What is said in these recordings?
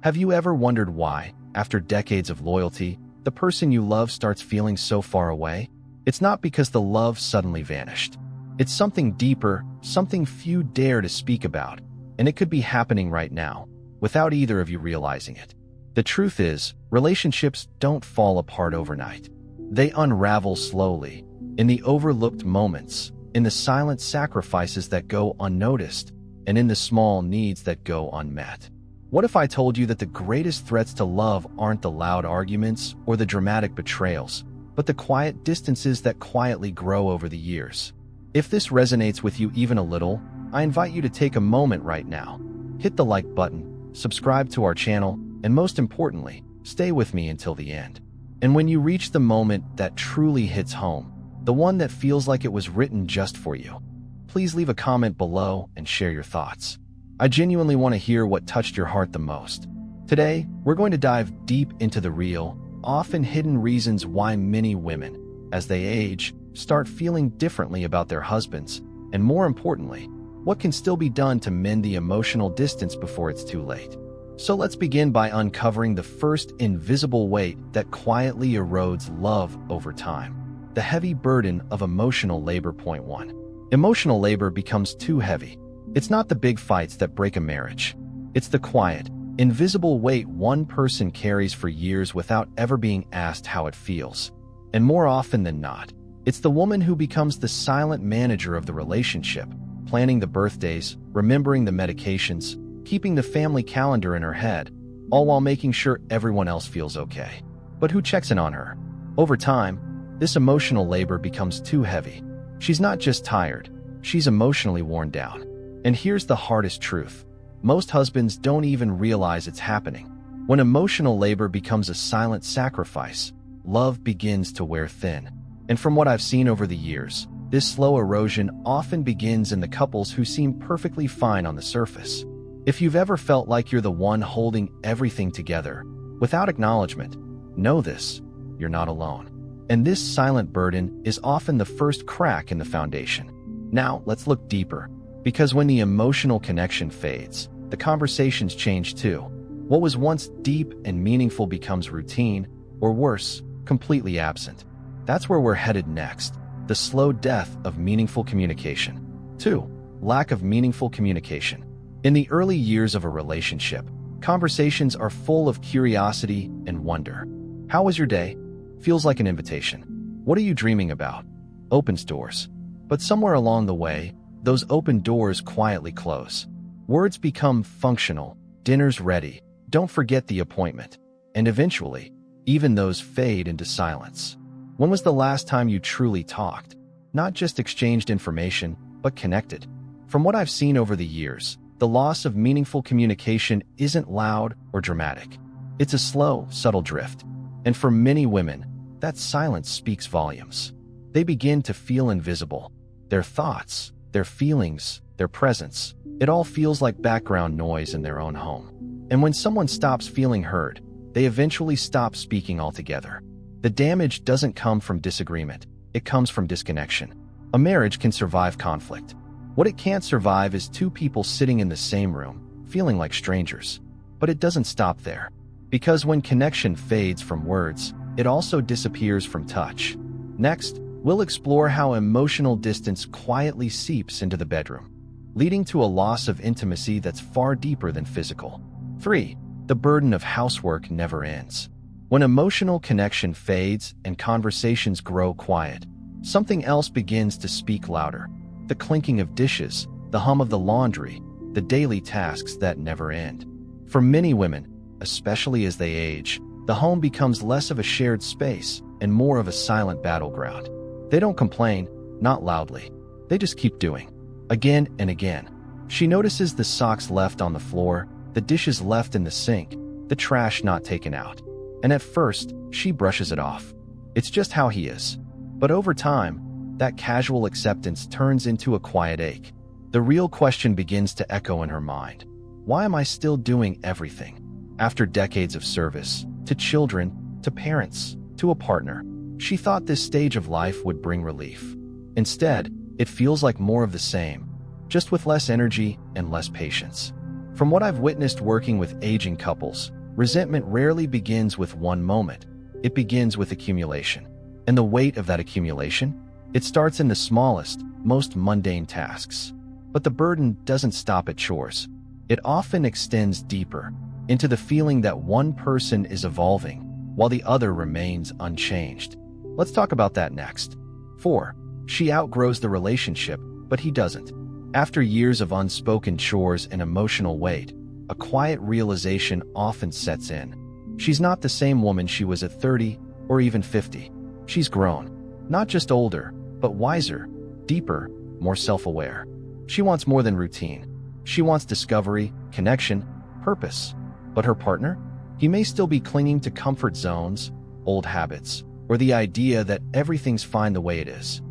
Have you ever wondered why, after decades of loyalty, the person you love starts feeling so far away? It's not because the love suddenly vanished. It's something deeper, something few dare to speak about, and it could be happening right now, without either of you realizing it. The truth is, relationships don't fall apart overnight. They unravel slowly, in the overlooked moments, in the silent sacrifices that go unnoticed, and in the small needs that go unmet. What if I told you that the greatest threats to love aren't the loud arguments or the dramatic betrayals, but the quiet distances that quietly grow over the years? If this resonates with you even a little, I invite you to take a moment right now. Hit the like button, subscribe to our channel, and most importantly, stay with me until the end. And when you reach the moment that truly hits home, the one that feels like it was written just for you, please leave a comment below and share your thoughts. I genuinely want to hear what touched your heart the most. Today, we're going to dive deep into the real, often hidden reasons why many women, as they age, start feeling differently about their husbands, and more importantly, what can still be done to mend the emotional distance before it's too late. So let's begin by uncovering the first invisible weight that quietly erodes love over time. The heavy burden of emotional labor. Point 1. Emotional labor becomes too heavy. It's not the big fights that break a marriage. It's the quiet, invisible weight one person carries for years without ever being asked how it feels. And more often than not, it's the woman who becomes the silent manager of the relationship, planning the birthdays, remembering the medications, keeping the family calendar in her head, all while making sure everyone else feels okay. But who checks in on her? Over time, this emotional labor becomes too heavy. She's not just tired, she's emotionally worn down. And here's the hardest truth. Most husbands don't even realize it's happening. When emotional labor becomes a silent sacrifice, love begins to wear thin. And from what I've seen over the years, this slow erosion often begins in the couples who seem perfectly fine on the surface. If you've ever felt like you're the one holding everything together, without acknowledgement, know this, you're not alone. And this silent burden is often the first crack in the foundation. Now, let's look deeper. Because when the emotional connection fades, the conversations change too. What was once deep and meaningful becomes routine, or worse, completely absent. That's where we're headed next. The slow death of meaningful communication. 2. Lack of meaningful communication. In the early years of a relationship, conversations are full of curiosity and wonder. How was your day? Feels like an invitation. What are you dreaming about? Opens doors. But somewhere along the way, those open doors quietly close. Words become functional, dinner's ready, don't forget the appointment. And eventually, even those fade into silence. When was the last time you truly talked? Not just exchanged information, but connected. From what I've seen over the years, the loss of meaningful communication isn't loud or dramatic. It's a slow, subtle drift. And for many women, that silence speaks volumes. They begin to feel invisible. Their thoughts, their feelings, their presence, it all feels like background noise in their own home. And when someone stops feeling heard, they eventually stop speaking altogether. The damage doesn't come from disagreement, it comes from disconnection. A marriage can survive conflict. What it can't survive is two people sitting in the same room, feeling like strangers. But it doesn't stop there. Because when connection fades from words, it also disappears from touch. Next, we'll explore how emotional distance quietly seeps into the bedroom, leading to a loss of intimacy that's far deeper than physical. 3. The burden of housework never ends. When emotional connection fades and conversations grow quiet, something else begins to speak louder. The clinking of dishes, the hum of the laundry, the daily tasks that never end. For many women, especially as they age, the home becomes less of a shared space and more of a silent battleground. They don't complain, not loudly. They just keep doing. Again and again. She notices the socks left on the floor, the dishes left in the sink, the trash not taken out. And at first, she brushes it off. It's just how he is. But over time, that casual acceptance turns into a quiet ache. The real question begins to echo in her mind. Why am I still doing everything? After decades of service, to children, to parents, to a partner, she thought this stage of life would bring relief. Instead, it feels like more of the same, just with less energy and less patience. From what I've witnessed working with aging couples, resentment rarely begins with one moment. It begins with accumulation. And the weight of that accumulation? It starts in the smallest, most mundane tasks. But the burden doesn't stop at chores. It often extends deeper, into the feeling that one person is evolving, while the other remains unchanged. Let's talk about that next. 4. She outgrows the relationship, but he doesn't. After years of unspoken chores and emotional weight, a quiet realization often sets in. She's not the same woman she was at 30 or even 50. She's grown. Not just older, but wiser, deeper, more self-aware. She wants more than routine. She wants discovery, connection, purpose. But her partner? He may still be clinging to comfort zones, old habits, or the idea that everything's fine the way it is.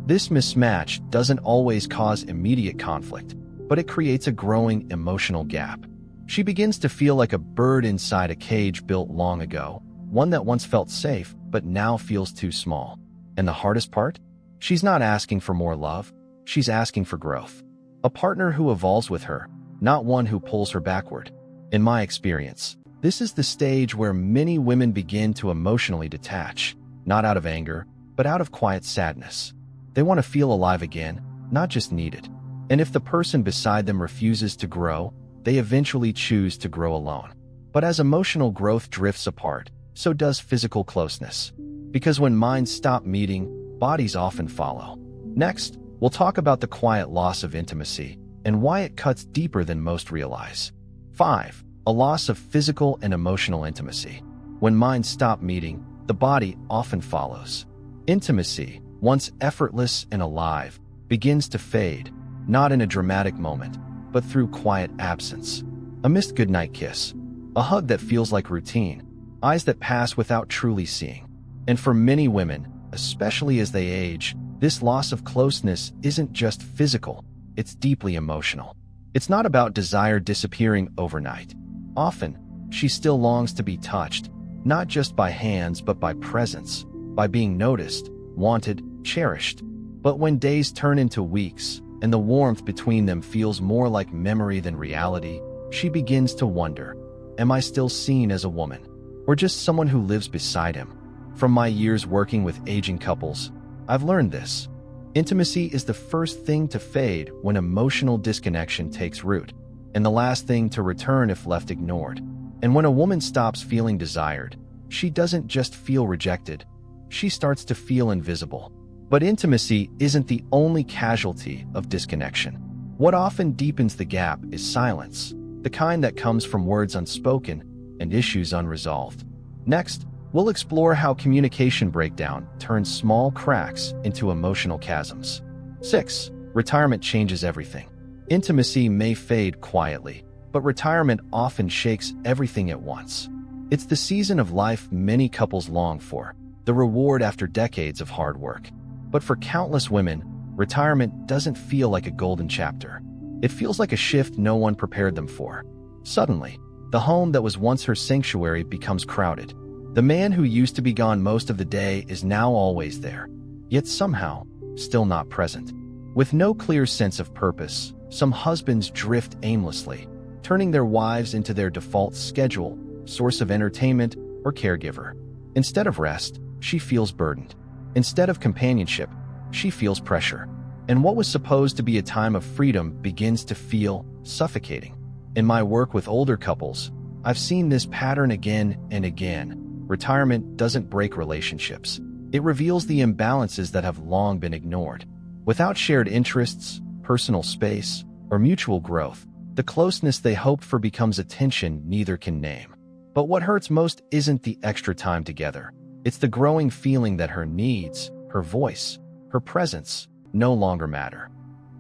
This mismatch doesn't always cause immediate conflict, but it creates a growing emotional gap. She begins to feel like a bird inside a cage built long ago, one that once felt safe but now feels too small. And the hardest part? She's not asking for more love, she's asking for growth. A partner who evolves with her, not one who pulls her backward. In my experience, this is the stage where many women begin to emotionally detach, not out of anger, but out of quiet sadness. They want to feel alive again, not just needed. And if the person beside them refuses to grow, they eventually choose to grow alone. But as emotional growth drifts apart, so does physical closeness. Because when minds stop meeting, bodies often follow. Next, we'll talk about the quiet loss of intimacy and why it cuts deeper than most realize. 5. A loss of physical and emotional intimacy. When minds stop meeting, the body often follows. Intimacy, once effortless and alive, begins to fade, not in a dramatic moment, but through quiet absence. A missed goodnight kiss, a hug that feels like routine, eyes that pass without truly seeing. And for many women, especially as they age, this loss of closeness isn't just physical, it's deeply emotional. It's not about desire disappearing overnight. Often, she still longs to be touched, not just by hands but by presence, by being noticed, wanted, cherished. But when days turn into weeks, and the warmth between them feels more like memory than reality, she begins to wonder, am I still seen as a woman, or just someone who lives beside him? From my years working with aging couples, I've learned this. Intimacy is the first thing to fade when emotional disconnection takes root, and the last thing to return if left ignored. And when a woman stops feeling desired, she doesn't just feel rejected, she starts to feel invisible. But intimacy isn't the only casualty of disconnection. What often deepens the gap is silence, the kind that comes from words unspoken and issues unresolved. Next, we'll explore how communication breakdown turns small cracks into emotional chasms. 6. Retirement changes everything. Intimacy may fade quietly, but retirement often shakes everything at once. It's the season of life many couples long for, the reward after decades of hard work. But for countless women, retirement doesn't feel like a golden chapter. It feels like a shift no one prepared them for. Suddenly, the home that was once her sanctuary becomes crowded. The man who used to be gone most of the day is now always there, yet somehow still not present. With no clear sense of purpose, some husbands drift aimlessly, turning their wives into their default schedule, source of entertainment, or caregiver. Instead of rest, she feels burdened. Instead of companionship, she feels pressure. And what was supposed to be a time of freedom begins to feel suffocating. In my work with older couples, I've seen this pattern again and again. Retirement doesn't break relationships. It reveals the imbalances that have long been ignored. Without shared interests, personal space, or mutual growth, the closeness they hoped for becomes a tension neither can name. But what hurts most isn't the extra time together. It's the growing feeling that her needs, her voice, her presence no longer matter.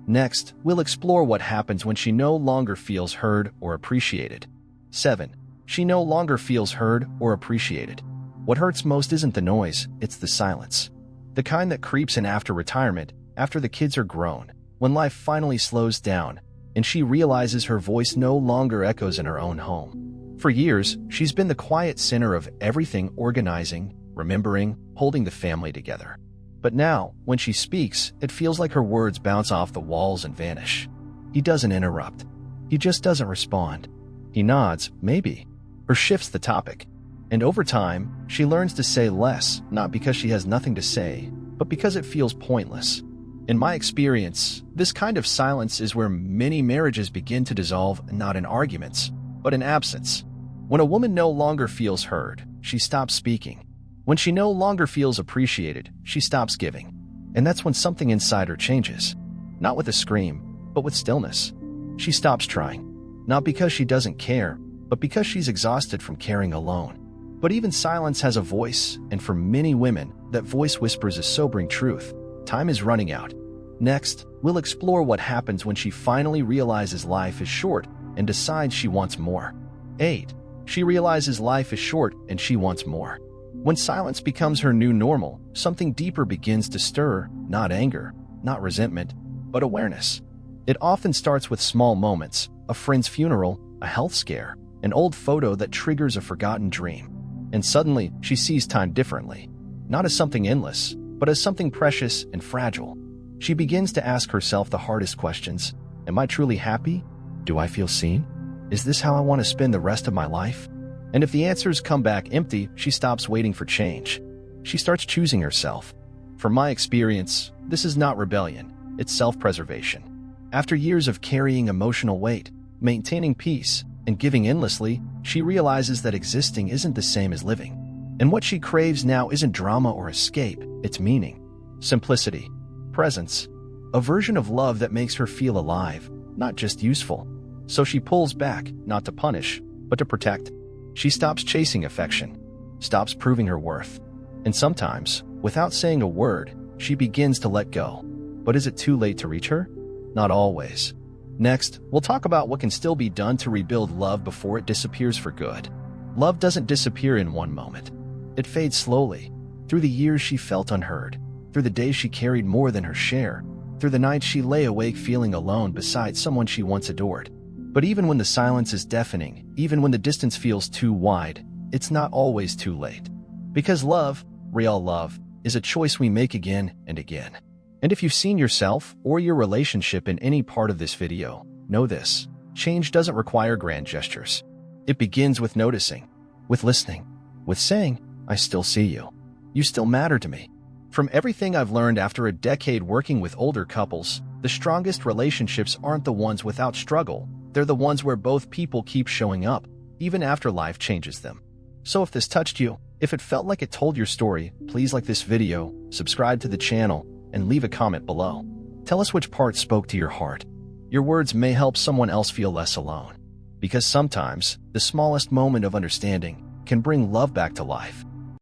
Next, we'll explore what happens when she no longer feels heard or appreciated. 7. She no longer feels heard or appreciated. What hurts most isn't the noise, it's the silence. The kind that creeps in after retirement, after the kids are grown, when life finally slows down, and she realizes her voice no longer echoes in her own home. For years, she's been the quiet center of everything, organizing, remembering, holding the family together. But now, when she speaks, it feels like her words bounce off the walls and vanish. He doesn't interrupt. He just doesn't respond. He nods, maybe, or shifts the topic. And over time, she learns to say less, not because she has nothing to say, but because it feels pointless. In my experience, this kind of silence is where many marriages begin to dissolve, not in arguments, but in absence. When a woman no longer feels heard, she stops speaking. When she no longer feels appreciated, she stops giving. And that's when something inside her changes. Not with a scream, but with stillness. She stops trying. Not because she doesn't care, but because she's exhausted from caring alone. But even silence has a voice, and for many women, that voice whispers a sobering truth. Time is running out. Next, we'll explore what happens when she finally realizes life is short and decides she wants more. 8. She realizes life is short and she wants more. When silence becomes her new normal, something deeper begins to stir, not anger, not resentment, but awareness. It often starts with small moments, a friend's funeral, a health scare, an old photo that triggers a forgotten dream. And suddenly, she sees time differently, not as something endless, but as something precious and fragile. She begins to ask herself the hardest questions. Am I truly happy? Do I feel seen? Is this how I want to spend the rest of my life? And if the answers come back empty, she stops waiting for change. She starts choosing herself. From my experience, this is not rebellion, it's self-preservation. After years of carrying emotional weight, maintaining peace, and giving endlessly, she realizes that existing isn't the same as living. And what she craves now isn't drama or escape, it's meaning, simplicity, presence, a version of love that makes her feel alive, not just useful. So she pulls back, not to punish, but to protect. She stops chasing affection, stops proving her worth. And sometimes, without saying a word, she begins to let go. But is it too late to reach her? Not always. Next, we'll talk about what can still be done to rebuild love before it disappears for good. Love doesn't disappear in one moment. It fades slowly, through the years she felt unheard, through the days she carried more than her share, through the nights she lay awake feeling alone beside someone she once adored. But even when the silence is deafening, even when the distance feels too wide, it's not always too late. Because love, real love, is a choice we make again and again. And if you've seen yourself or your relationship in any part of this video, know this: change doesn't require grand gestures. It begins with noticing, with listening, with saying, I still see you. You still matter to me. From everything I've learned after a decade working with older couples, the strongest relationships aren't the ones without struggle. They're the ones where both people keep showing up, even after life changes them. So if this touched you, if it felt like it told your story, please like this video, subscribe to the channel, and leave a comment below. Tell us which part spoke to your heart. Your words may help someone else feel less alone. Because sometimes, the smallest moment of understanding can bring love back to life.